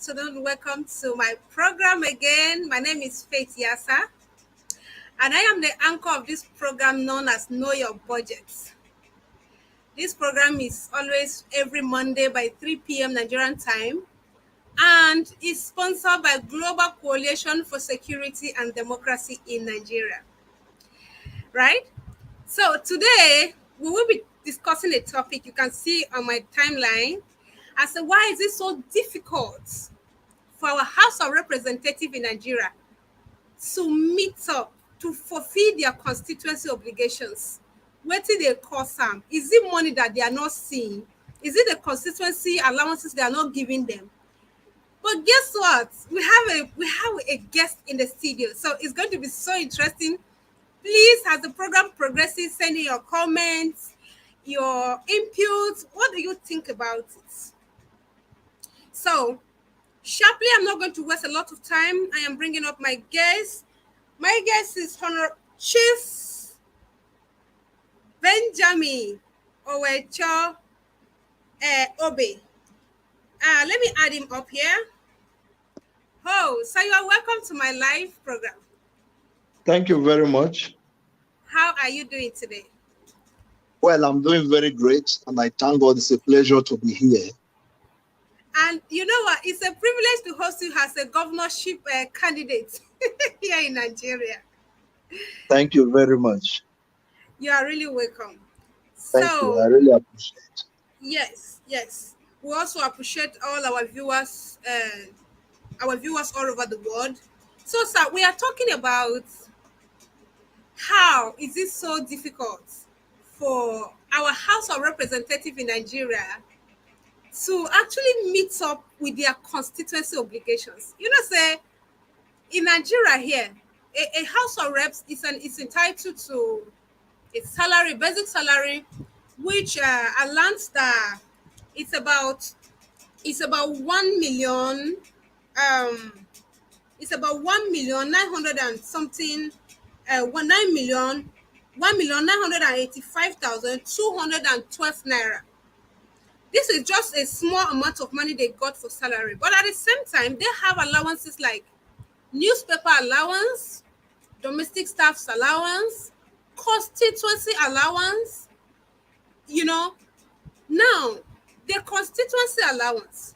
afternoon. Welcome to my program again. My name is Faith Yasa, and I am the anchor of this program known as Know Your Budget. This program is always every Monday by 3 p.m. Nigerian time and is sponsored by Global Coalition for Security and Democracy in Nigeria. Right? So today we will be discussing a topic you can see on my timeline as to why is it so difficult for our House of Representatives in Nigeria to meet up to fulfill their constituency obligations. What did they call some? Is it money that they are not seeing? Is it the constituency allowances they are not giving them? But guess what? We have a guest in the studio, so it's going to be so interesting. Please, as the program progresses, send in your comments, your inputs. What do you think about it? So, sharply, I'm not going to waste a lot of time. I am bringing up my guest. My guest is Honor Chief Benjamin Owecho Obe. Let me add him up here. Oh, so you are welcome to my live program. Thank you very much. How are you doing today? Well, I'm doing very great, and I thank God. It's a pleasure to be here. And you know what? It's a privilege to host you as a governorship candidate here in Nigeria. Thank you very much. You are really welcome. Thank you. I really appreciate it. Yes. We also appreciate all our viewers all over the world. So, sir, we are talking about how is it so difficult for our House of Representatives in Nigeria to actually meet up with their constituency obligations. You know, say in Nigeria here, a House of Reps is entitled to a salary, basic salary, which lands that it's about 1 million. It's about 1,900,000 and something. 1,985,212 naira. This is just a small amount of money they got for salary, but at the same time, they have allowances like newspaper allowance, domestic staff's allowance, constituency allowance. You know, now the constituency allowance.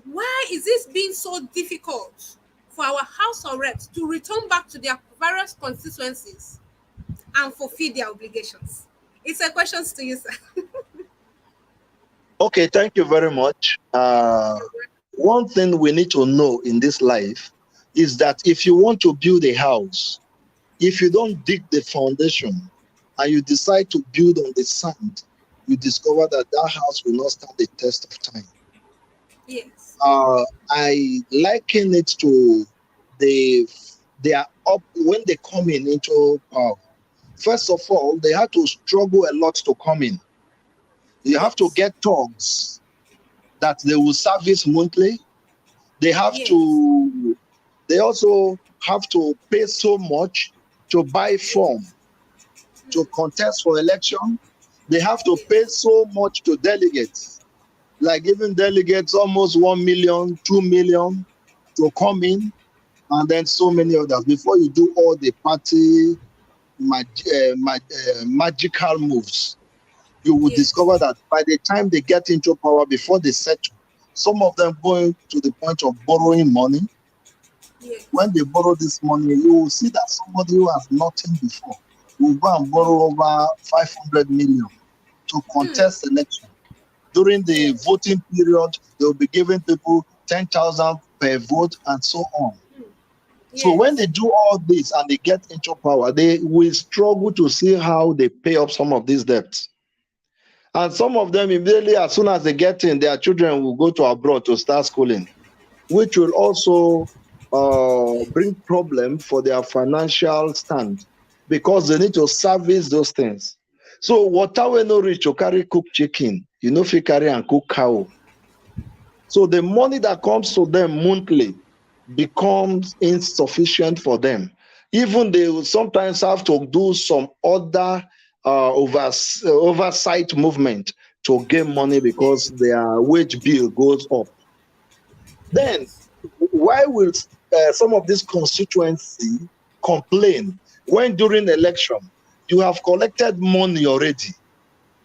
Why is this being so difficult for our House of Reps to return back to their various constituencies and fulfill their obligations? It's a question to you, sir. Okay, thank you very much. One thing we need to know in this life is that if you want to build a house, if you don't dig the foundation and you decide to build on the sand, you discover that that house will not stand the test of time. Yes. I liken it to they are up when they come into power. First of all, they had to struggle a lot to come in. You have to get thugs that they will service monthly. They have to. They also have to pay so much to buy form to contest for election. They have to pay so much to delegates, like giving delegates almost 1 million, 2 million to come in, and then so many others before you do all the party magical moves. You will discover that by the time they get into power, before they settle, some of them going to the point of borrowing money. Yes. When they borrow this money, you will see that somebody who has nothing before will go and borrow over 500 million to contest election. During the voting period, they will be giving people 10,000 per vote and so on. Yes. So when they do all this and they get into power, they will struggle to see how they pay up some of these debts. And some of them immediately, as soon as they get in, their children will go to abroad to start schooling, which will also bring problem for their financial stand because they need to service those things. So water will no reach to carry cook chicken, you know, if you carry and cook cow. So the money that comes to them monthly becomes insufficient for them. Even they will sometimes have to do some other oversight movement to gain money because their wage bill goes up. Then, Yes. why will some of this constituency complain when during election you have collected money already?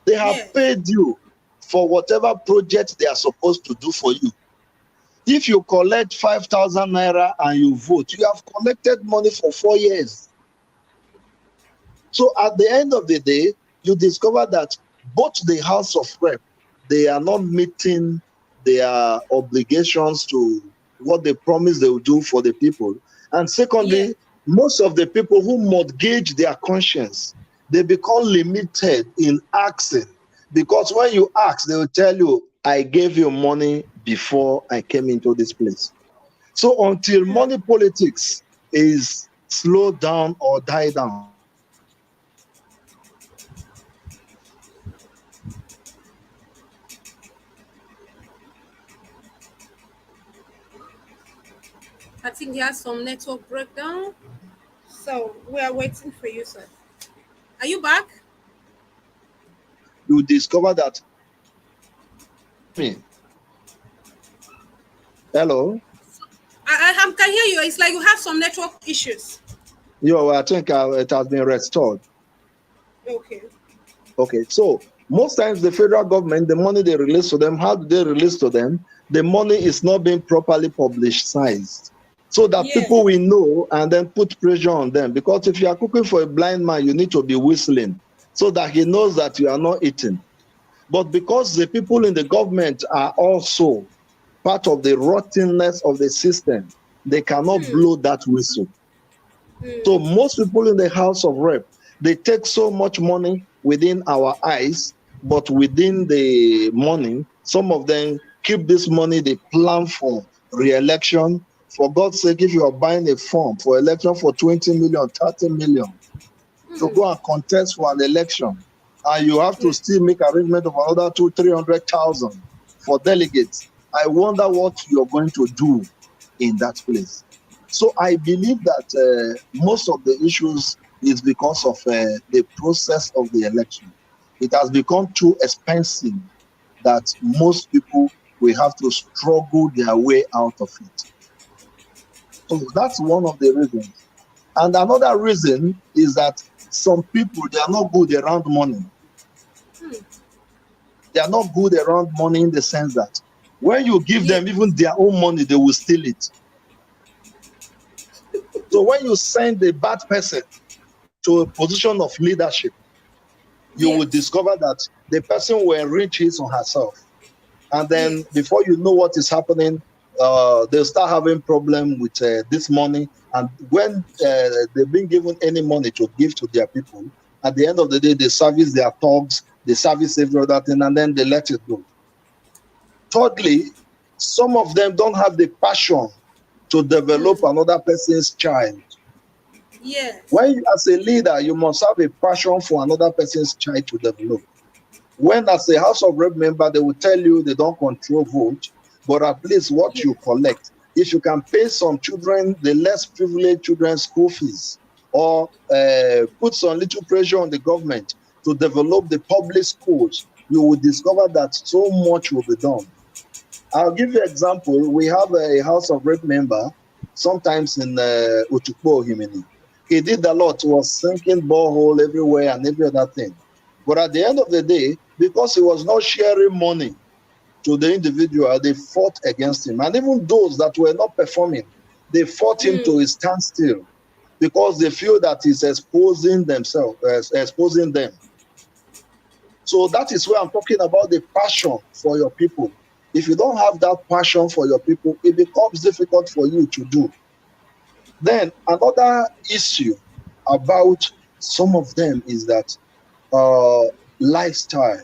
They have Yes. paid you for whatever project they are supposed to do for you. If you collect 5,000 naira and you vote, you have collected money for 4 years. So at the end of the day, you discover that both the House of Rep, they are not meeting their obligations to what they promised they will do for the people. And Yes. secondly, most of the people who mortgage their conscience, they become limited in asking. Because when you ask, they will tell you, I gave you money before I came into this place. So until money politics is slowed down or die down, I think he has some network breakdown. So we are waiting for you, sir. Are you back? you discover that me. Hello. I can hear you. It's like you have some network issues. Yo, I think it has been restored. Okay. Okay, so most times the federal government, the money they release to them, how do they release to them? The money is not being properly publicized, so that Yeah. people will know and then put pressure on them. Because if you are cooking for a blind man, you need to be whistling so that he knows that you are not eating. But because the people in the government are also part of the rottenness of the system, they cannot blow that whistle. So most people in the House of Rep, they take so much money within our eyes, but within the money, some of them keep this money, they plan for re-election. For God's sake, if you are buying a form for election for 20 million, 30 million, to go and contest for an election, and you have to Yeah. still make arrangement of another 200,000-300,000 for delegates, I wonder what you're going to do in that place. So I believe that most of the issues is because of the process of the election. It has become too expensive that most people will have to struggle their way out of it. So that's one of the reasons. And another reason is that some people, they are not good around money. They are not good around money in the sense that when you give Yeah. them even their own money, they will steal it. So when you send a bad person to a position of leadership, you will Yes. discover that the person will enrich his or herself. And then Yes. before you know what is happening, they'll start having problem with this money. And when they've been given any money to give to their people, at the end of the day, they service their thugs, they service every other thing, and then they let it go. Thirdly, some of them don't have the passion to develop another person's child. Yes. When, as a leader, you must have a passion for another person's child to develop. When, as a House of Rep member, they will tell you they don't control vote, but at least what you Yes. collect, if you can pay some children, the less privileged children, school fees, or put some little pressure on the government to develop the public schools, you will discover that so much will be done. I'll give you an example. We have a House of Rep member, sometimes in Utukpo, Himini. He did a lot, was sinking borehole everywhere and every other thing. But at the end of the day, because he was not sharing money to the individual, they fought against him. And even those that were not performing, they fought him to a standstill because they feel that he's exposing themselves, exposing them. So that is where I'm talking about the passion for your people. If you don't have that passion for your people, it becomes difficult for you to do. Then another issue about some of them is that lifestyle.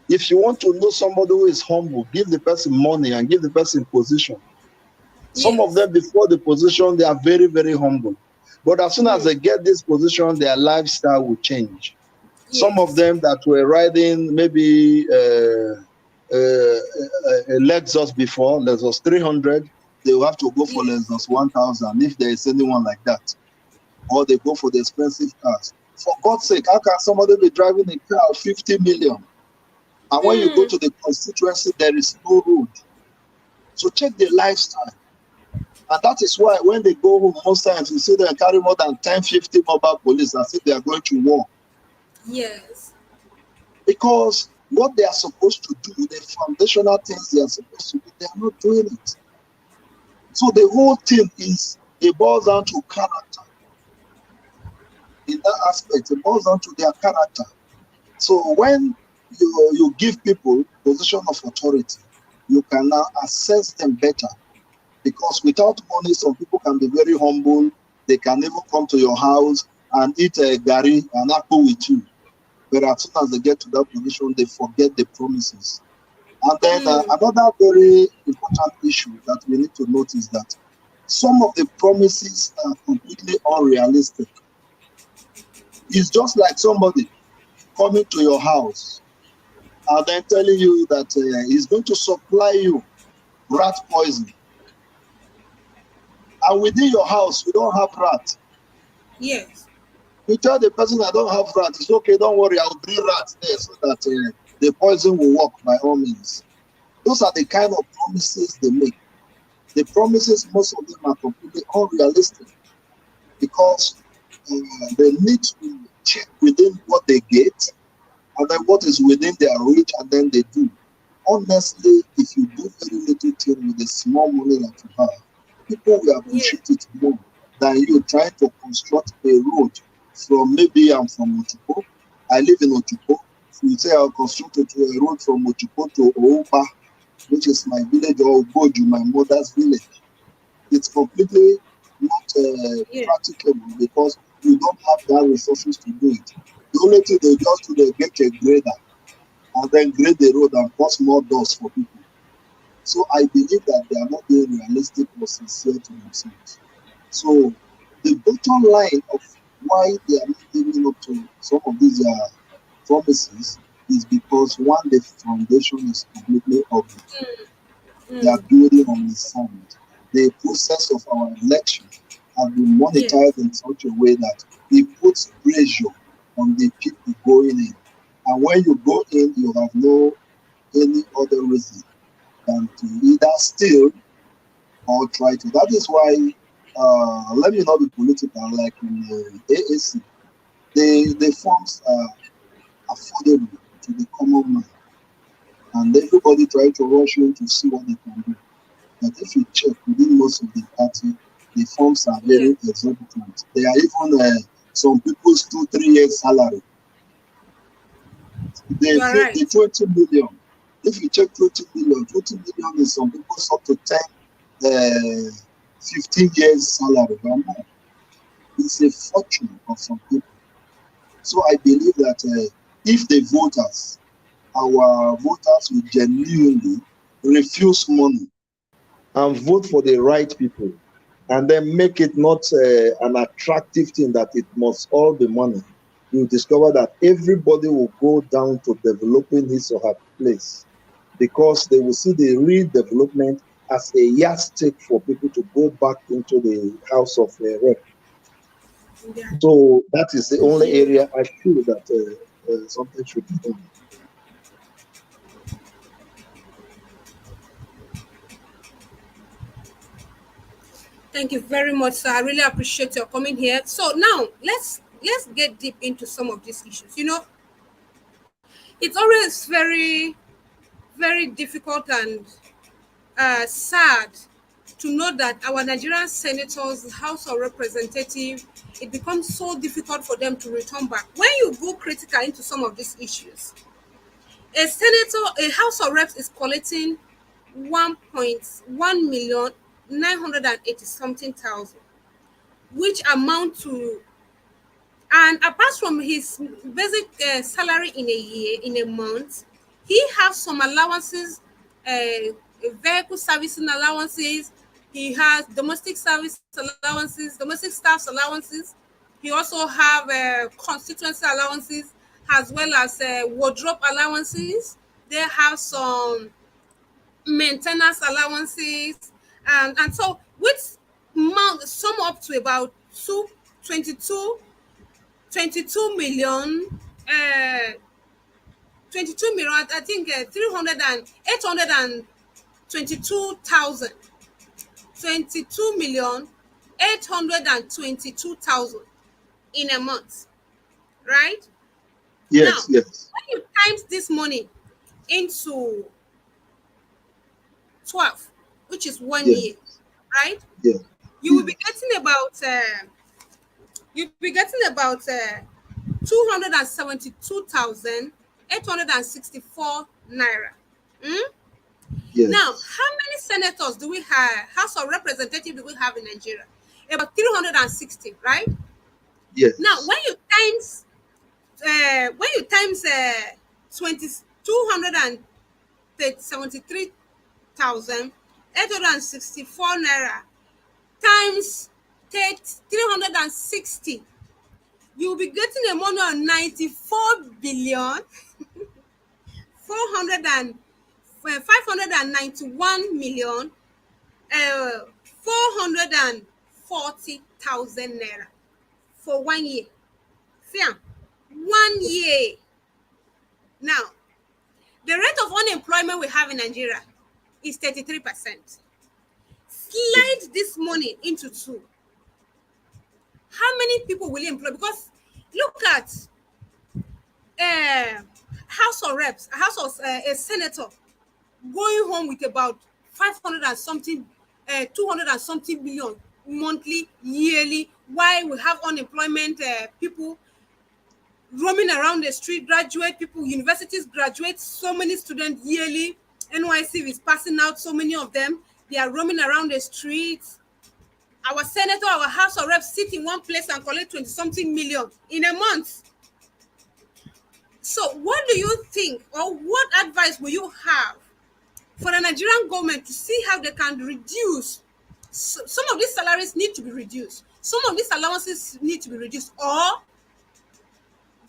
If you want to know somebody who is humble, give the person money and give the person position. Some of Yes. them, before the position, they are very, very humble. But as soon as they get this position, their lifestyle will change. Some of Yes. them that were riding maybe a Lexus before, Lexus 300, they will have to go for Yes. Lexus 1000 if there is anyone like that. Or they go for the expensive cars. For God's sake, how can somebody be driving a car of 50 million? And when you go to the constituency, there is no road. So check the lifestyle. And that is why when they go home, most times you see them carry more than 10, 50 mobile police as if they are going to war. Yes. Because what they are supposed to do, the foundational things they are supposed to do, they are not doing it. So the whole thing is, it boils down to character. In that aspect, it boils down to their character. So when you give people position of authority, you can now assess them better. Because without money, some people can be very humble. They can even come to your house and eat a gari and apple with you. But as soon as they get to that position, they forget the promises. And then Mm. another very important issue that we need to notice that some of the promises are completely unrealistic. It's just like somebody coming to your house and then telling you that he's going to supply you rat poison. And within your house, you don't have rat. Yes. You tell the person I don't have rat, it's okay, don't worry, I'll bring rats there so that the poison will work by all means. Those are the kind of promises they make. The promises, most of them are completely unrealistic because they need to check within what they get and then what is within their reach and then they do. Honestly, if you do very little thing with the small money that you have, people will Yes. appreciate it more than you trying to construct a road from maybe I'm from Ochuko. I live in Ochuko. So you say I'll construct a road from Ochuko to Oupa, which is my village, or Ogoju, my mother's village. It's completely not Yes. practicable because you don't have that resources to do it. The only thing they just do, they get a grader and then grade the road and cause more doors for people. So I believe that they are not being realistic or sincere to themselves. So the bottom line of why they are not living up to some of these promises is because one, the foundation is completely ugly. They are Mm. building on the sand. The process of our election has been Yes. monetized in such a way that it puts pressure on the people going in. And when you go in, you have no any other reason than to either steal or try to. That is why, let me not be political, like in the AAC, the forms are affordable to the common man, and everybody try to rush in to see what they can do. But if you check within most of the party, the forms are Yes. very exorbitant. They are even some people's 2, 3 years salary. You are The right. 20 million. If you check 20 million is some people's up to 10, 15 years salary. But no, it's a fortune of some people. So I believe that if the voters, our voters will genuinely refuse money and vote for the right people and then make it not an attractive thing that it must all be money, you discover that everybody will go down to developing his or her place because they will see the real development as a yardstick for people to go back into the house of rep. Yeah. So that is the only Yeah. area I feel that something should be done. Thank you very much, sir. I really appreciate your coming here. So now let's get deep into some of these issues. It's always very difficult and sad to know that our Nigerian senators, House of Representatives, it becomes so difficult for them to return back. When you go critical into some of these issues, a House of Reps is collecting 1.1 million 980 something thousand, which amount to, and apart from his basic salary in a year, in a month, he has some allowances, vehicle servicing allowances. He has domestic service allowances, domestic staffs allowances. He also have constituency allowances, as well as wardrobe allowances. They have some maintenance allowances, and so which amount sum up to about 22 22 million, 22 million, I think 300 and 820 22,000, 22,822,000 in a month, right? Now, Yes, yes, when you times this money into 12, which is 1 year, yes, right? yes, You will be yes, getting about you'll be getting about 272,864 naira. Mm? Now, yes, how many senators do we have? House of Representatives do we have in Nigeria? About 360, right? Now, yes, when you times 20 273,864 naira times 360, you'll be getting a money of 94 billion 400 and 591 million 440,000 naira for 1 year. See am, 1 year. Now, the rate of unemployment we have in Nigeria is 33%. Slide this money into two. How many people will you employ? Because look at uh, House of Reps, a senator going home with about 500 and something, 200 and something billion monthly, yearly, while we have unemployment people roaming around the street, graduate people, universities graduate so many students yearly. NYC is passing out so many of them. They are roaming around the streets. Our senator, our House of Reps sit in one place and collect 20 something million in a month. So, what do you think, or what advice will you have for the Nigerian government to see how they can reduce? Some of these salaries need to be reduced. Some of these allowances need to be reduced. Or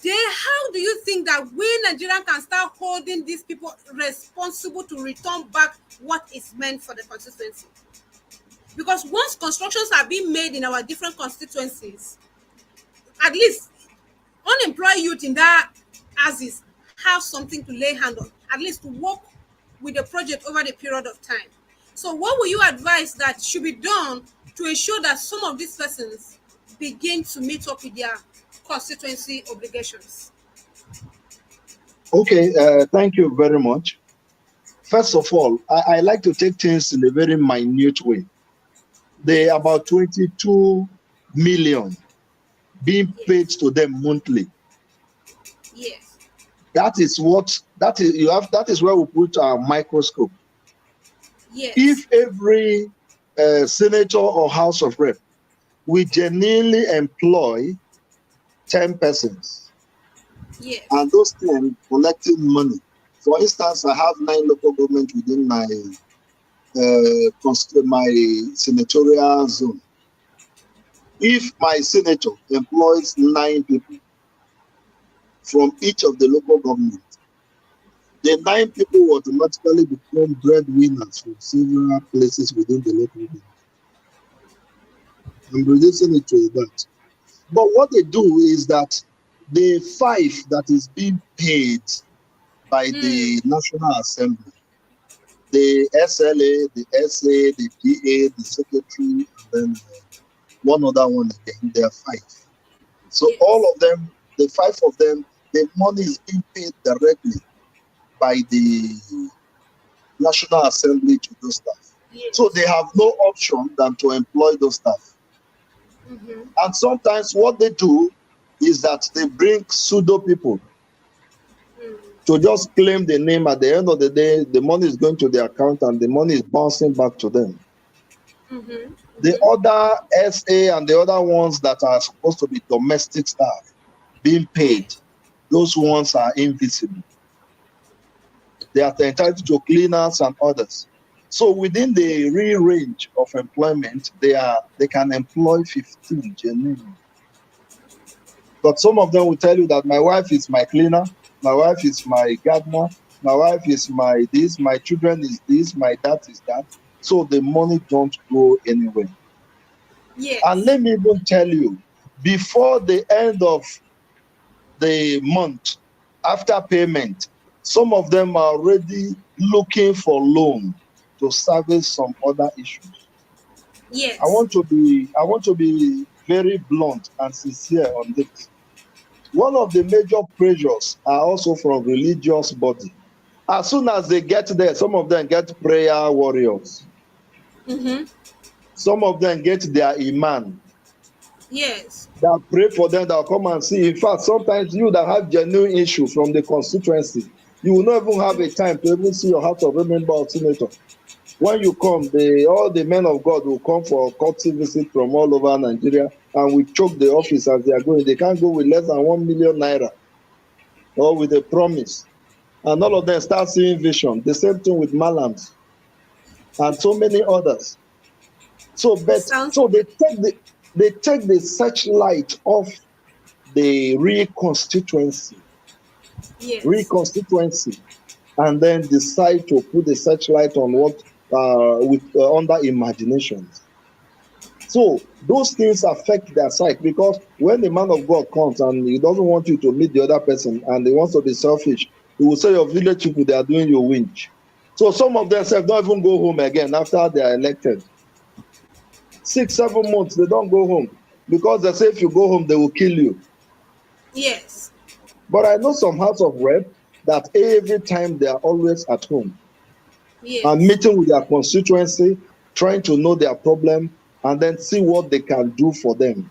how do you think that we Nigerians can start holding these people responsible to return back what is meant for the constituency? Because once constructions are being made in our different constituencies, at least unemployed youth in that axis have something to lay hand on, at least to work with the project over the period of time. So what will you advise that should be done to ensure that some of these persons begin to meet up with their constituency obligations? Okay, thank you very much. First of all, I like to take things in a very minute way. There are Yes. about 22 million being paid Yes. to them monthly. Yes. That is what that is where we put our microscope. Yes. If every senator or House of Rep we genuinely employ 10 persons, and Yes. those 10 collecting money. For instance, I have 9 local government within my senatorial zone. If my senator employs 9 people from each of the local governments, the 9 people will automatically become breadwinners from several places within the local government. I'm reducing it to that. But what they do is that the 5 that is being paid by Hmm. the National Assembly, the SLA, the SA, the PA, the secretary, and then one other one again, there are 5. So all Yes. of them, the 5 of them, the money is being paid directly by the National Assembly to those staff. So Yes. they have no option than to employ those staff. Mm-hmm. And sometimes what they do is that they bring pseudo people to just claim the name. At the end of the day, the money is going to the account and the money is bouncing back to them. Mm-hmm. The Mm-hmm. other SA and the other ones that are supposed to be domestic staff being paid, Yes. those ones are invisible. They are entitled to cleaners and others. So within the real range of employment, they can employ 15 genuinely. But some of them will tell you that my wife is my cleaner, my wife is my gardener, my wife is my this, my children is this, my that is that. So the money don't go anywhere. And Yes. let me even tell you, before the end of the month, after payment, some of them are already looking for loan. to service some other issues. I Yes. want to be very blunt and sincere on this. One of the major pressures are also from religious body. As soon as they get there, some of them get prayer warriors. Mm-hmm. Some of them get their imam Yes. that pray for them, that will come and see. In fact, sometimes you that have genuine issue from the constituency, you will not even have a time to even see your House of Member or senator. When you come, all the men of God will come for a courtesy visit from all over Nigeria, and we choke the Yes. office as they are going. They can't go with less than 1 million naira or with a promise. And all of them start seeing vision. The same thing with Malams and so many others. So, but Sounds so good. they take the searchlight off the Yes. reconstituency, and then decide to put the searchlight on what with under imaginations. So those things affect their psyche, because when the man of God comes and he doesn't want you to meet the other person and he wants to be selfish, he will say your village people they are doing you winch. So some of them don't even go home again after they are elected. 6, 7 months they don't go home, because they say if you go home they will kill you. Yes. But I know some house of rep that every time they are always at home and Yes. meeting with their constituency, trying to know their problem and then see what they can do for them.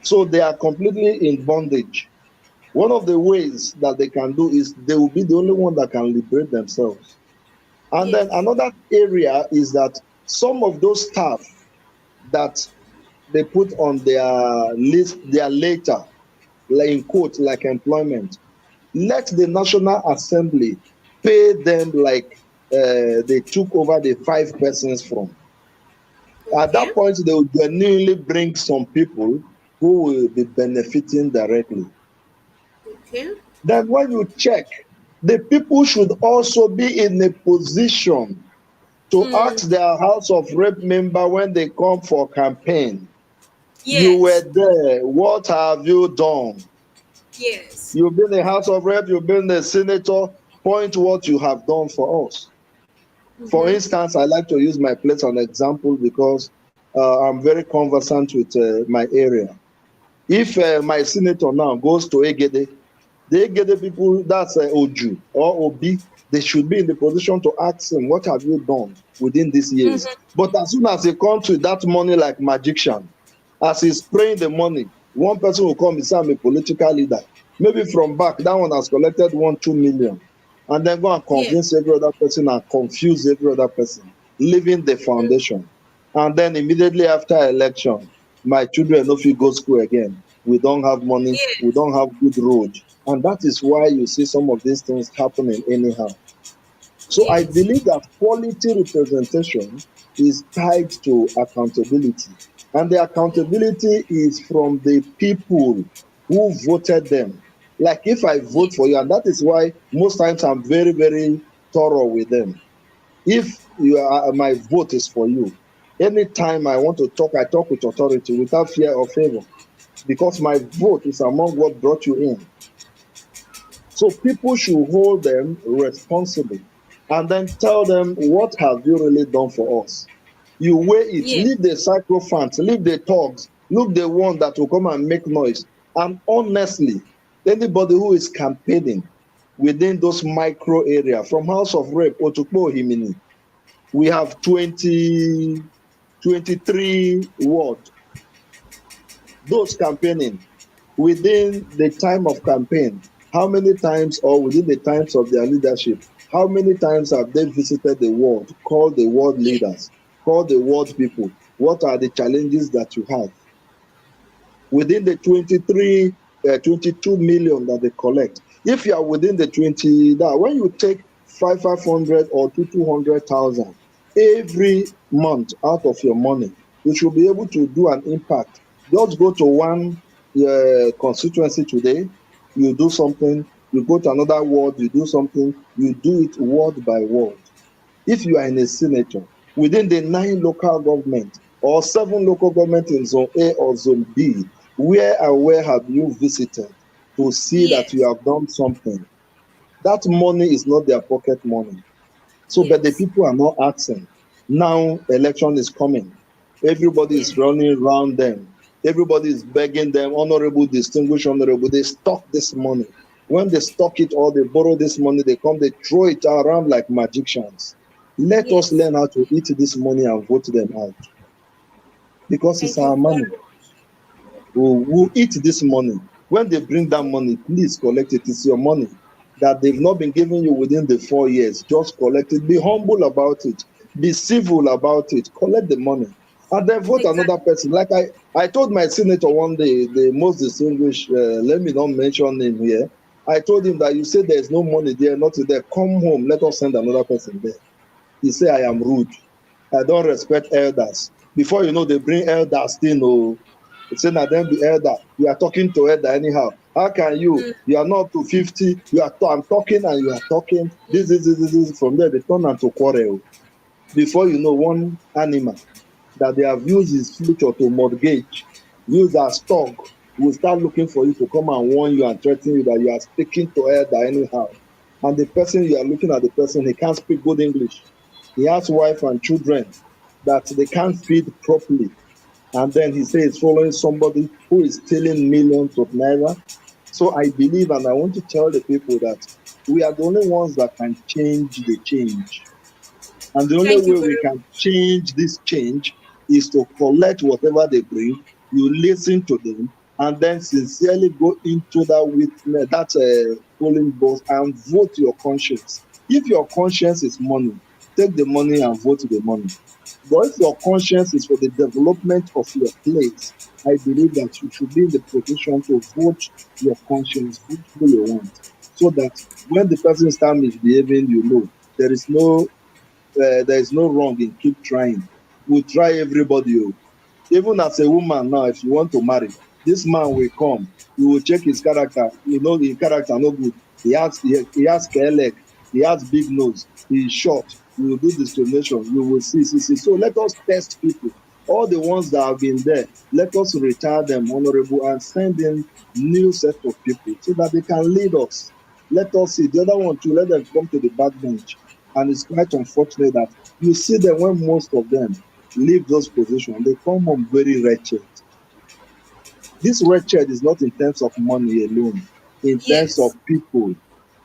So they are completely in bondage. One of the ways that they can do is they will be the only one that can liberate themselves. And then Yes. another area is that some of those staff that they put on their list, their later, like in quote, like employment, let the National Assembly pay them like they took over the 5 persons from. At Okay. that point, they will genuinely bring some people who will be benefiting directly. Okay. Then when you check, the people should also be in a position to Mm. ask their House of Rep member when they come for campaign. You were Yes. there. What have you done? Yes. You've been a House of Rep, you've been a senator. Point what you have done for us. For Mm-hmm. instance, I like to use my place as an example because I'm very conversant with my area. If my senator now goes to Egede, the Egede people, that's Oju or Obi, they should be in the position to ask him, what have you done within these years? Mm-hmm. But as soon as he comes with that money like magician, as he's spraying the money, one person will come and say, I'm a political leader. Maybe from back, that one has collected 1, 2 million. And then go and Yes. convince every other person and confuse every other person, leaving the foundation. And then immediately after election, my children no fit go school again. We don't have money, we Yes. don't have good road. And that is why you see some of these things happening anyhow. So I Yes. believe that quality representation is tied to accountability. And the accountability is from the people who voted them. Like if I vote for Yes. you, and that is why most times I'm very, very thorough with them. If my vote is for you, anytime I want to talk, I talk with authority without fear or favor, because my vote is among what brought you in. So people should hold them responsible and then tell them, what have you really done for us? You weigh it, Yes. leave the sycophants, leave the thugs, look the one that will come and make noise. And honestly, anybody who is campaigning within those micro area, from House of Rep, Otukpo Himini, we have 23 wards. Those campaigning within the time of campaign, how many times, or within the times of their leadership, how many times have they visited the world, called the world Yes. leaders, called the world people? What are the challenges that you have? Within the 22 million that they collect. If you are within the 20, that when you take 500 or 200,000 every month out of your money, you should be able to do an impact. Just go to one constituency today, you do something, you go to another ward, you do something, you do it word by word. If you are in a senator, within the 9 local government or 7 local government in zone A or zone B, where and where have you visited to see that you Yes. have done something? That money is not their pocket money. So, but the Yes. people are not asking. Now, election is coming. Everybody is Yes. running around them. Everybody is begging them, honorable, distinguished, honorable. They stock this money. When they stock it or they borrow this money, they come, they throw it around like magicians. Let us Yes. learn how to eat this money and vote them out because it's Thank you our money. very We'll eat this money. When they bring that money, please collect it. It's your money that they've not been giving you within the 4 years. Just collect it. Be humble about it. Be civil about it. Collect the money. And then vote another exactly. person. Like I told my senator one day, the most distinguished, let me not mention him here. I told him that you say there's no money there, nothing there. Come home. Let us send another person there. He said, I am rude. I don't respect elders. Before you know, they bring elders in. Oh, say na them be elder. You are talking to elder anyhow. How can you? You are not up to 50. I'm talking and you are talking. This. From there, they turn into quarrel. Before you know, one animal that they have used his future to mortgage, used as stock, will start looking for you to come and warn you and threaten you that you are speaking to elder anyhow. And the person you are looking at the person, he can't speak good English. He has wife and children that they can't feed properly. And then he says following somebody who is stealing millions of naira. So I believe and I want to tell the people that we are the only ones that can change the change. And the only Thank you way we very can change this change is to collect whatever they bring, you listen to them, and then sincerely go into that witness, that polling booth and vote your conscience. If your conscience is money, take the money and vote the money. But if your conscience is for the development of your place, I believe that you should be in the position to vote your conscience, vote who you want, so that when the person starts misbehaving, you know there is no wrong in keep trying. We try everybody. Oh. Even as a woman now, if you want to marry, this man will come. You will check his character. You know his character no good. He has square leg. He has big nose. He is short. You will do discrimination. You will see. So let us test people. All the ones that have been there, let us retire them honorable and send in new set of people so that they can lead us. Let us see. The other one too, let them come to the backbench. And it's quite unfortunate that you see them when most of them leave those positions, they come home very wretched. This wretched is not in terms of money alone, in terms of yes. people.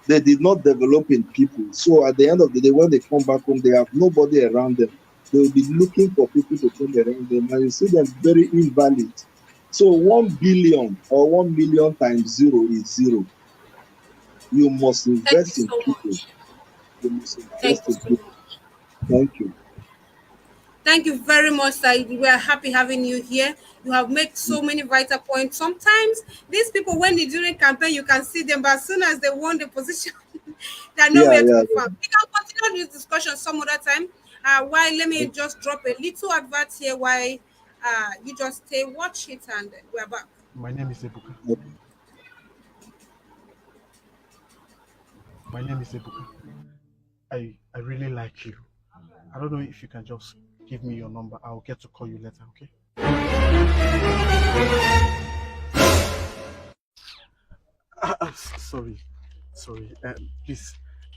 They did not develop in people. So at the end of the day, when they come back home, they have nobody around them. They will be looking for people to come around them, and you see them very invalid. So 1 billion or 1 million times zero is zero. You must Thank you invest in so people. much. You must Thank invest you in so people. much. Thank you. Thank you very much, sir. We are happy having you here. You have made so many vital points. Sometimes these people, when they during campaign, you can see them, but as soon as they won the position, they are Yeah, nowhere to yeah, be found. We can continue this discussion some other time. Why? Let me just drop a little advert here. Why? You just stay, watch it, and we're back. My name is Ebuka. yeah. My name is Ebuka. I really like you. I don't know if you can just give me your number. I'll get to call you later, okay? Sorry. Sorry. Please.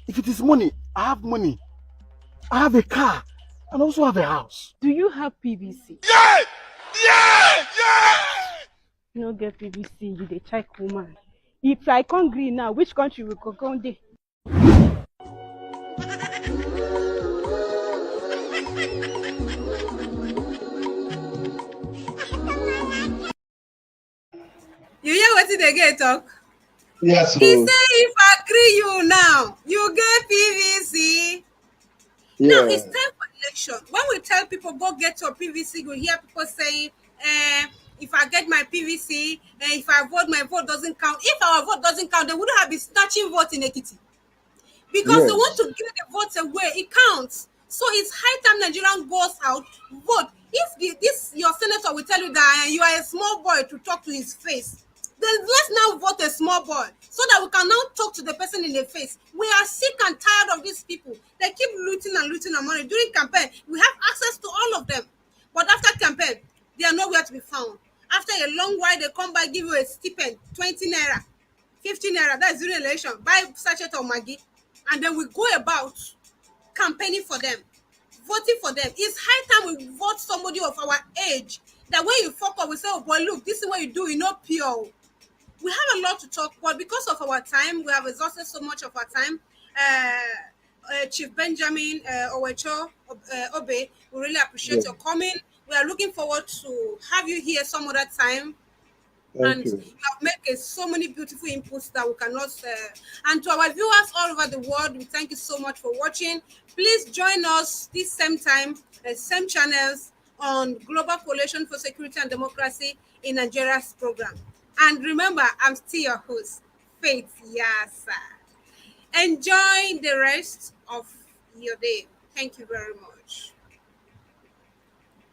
If it is money, I have money. I have a car and also have a house. Do you have PVC? Yeah! Yeah! Yeah! You no get PVC, you dey check woman. If I come green now, which country will go dey? You hear what they get talk? Yes, He so say if I agree you now, you get PVC. Now yeah, it's time for election. When we tell people go get your PVC, you hear people saying, if I get my PVC, if I vote, my vote doesn't count. If our vote doesn't count, they wouldn't have been snatching vote in Ekiti because they want yes. to give the votes away. It counts. So it's high time Nigerian goes out, vote. If this your senator will tell you that you are a small boy to talk to his face, then let's now vote a small boy so that we can now talk to the person in the face. We are sick and tired of these people. They keep looting and looting our money. During campaign, we have access to all of them. But after campaign, they are nowhere to be found. After a long while, they come back, give you a stipend, 20 naira, 15 naira. That's during election. Buy sachet of Maggi. And then we go about campaigning for them, voting for them. It's high time we vote somebody of our age. That when you fuck up, we say, oh boy, look, this is what you do, you know, pure. We have a lot to talk, but because of our time, we have exhausted so much of our time. Chief Benjamin Owecho Obe, we really appreciate Yeah, your coming. We are looking forward to have you here some other time. thank And you you. have made so many beautiful inputs that we cannot. And to our viewers all over the world, we thank you so much for watching. Please join us this same time, same channels on Global Coalition for Security and Democracy in Nigeria's program. And remember, I'm still your host, Faith Yasa. Enjoy the rest of your day. Thank you very much.